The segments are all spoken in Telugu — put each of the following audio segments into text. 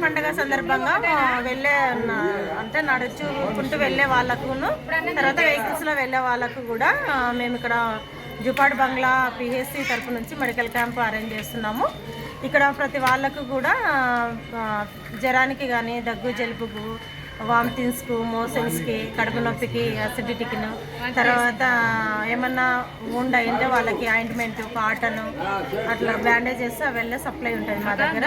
పండుగ సందర్భంగా వెళ్ళే అంటే నడుచుకుంటూ వెళ్ళే వాళ్ళకును తర్వాత వెహికల్స్లో వెళ్ళే వాళ్ళకు కూడా మేము ఇక్కడ జూపాడు బంగ్లా పిహెచ్సి తరపు నుంచి మెడికల్ క్యాంప్ అరేంజ్ చేస్తున్నాము. ఇక్కడ ప్రతి వాళ్ళకు కూడా జ్వరానికి కానీ దగ్గు జలుబుకు వామిటింగ్స్కు మోషన్స్కి కడుపు నొప్పికి అసిడిటీకి తర్వాత ఏమన్నా wound అయింటే వాళ్ళకి ఆయింట్మెంట్ కాటన్ అట్లా బ్యాండేజెస్ అవన్నీ సప్లై ఉంటుంది మా దగ్గర.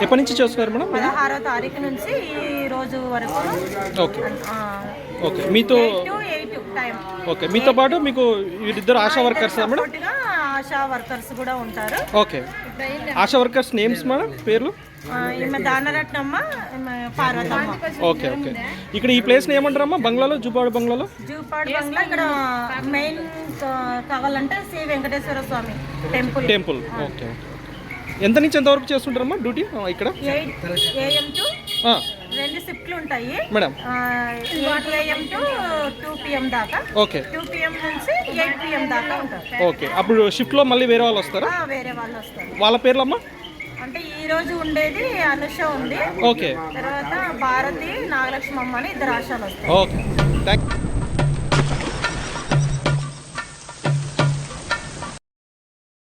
ఎప్పటి నుంచి చేస్తున్నారు మేడం? 16వ తారీఖు నుంచి ఈ రోజు వరకు. Okay okay. మీతో 8 టైం. ఓకే, మీతో పాటు మీకు వీరిద్దరు ASHA workers madam? ASHA workers కూడా ఉంటారు. Okay, ASHA workers names madam, పేర్లు? ఈమె దానరత్నమ్మ, పార్వతమ్మ. Okay okay. ఇక్కడ ఈ ప్లేస్ని ఏమంటారమ్మా బంగ్లాలో? జూపాడు బంగ్లాలో? జూపాడు బంగ్లా ఇక్కడ మెయిన్ కావాలంటే శ్రీ వెంకటేశ్వర స్వామి టెంపుల్. ఓకే. ఎంత నుంచి ఎంత వరకు చేస్తుంటారమ్మా డ్యూటీ ఇక్కడ? 8 AM టు 2 షిఫ్ట్లు ఉంటాయి మేడం. 8 AM టు 2 PM దాకా. ఓకే. 2 PM నుంచి 8 PM దాకా ఉంటారు. ఓకే, అప్పుడు షిఫ్ట్లో మళ్ళీ వేరే వాళ్ళు వస్తారా? వేరే వాళ్ళు వస్తారు. వాళ్ళ పేర్లమ్మా? అంటే ఈ రోజు ఉండేది అనుష ఉంది. ఓకే. తర్వాత భారతి, నాగలక్ష్మమ్మ అని 2 ఆశాలు వస్తాయి. Okay, thank you.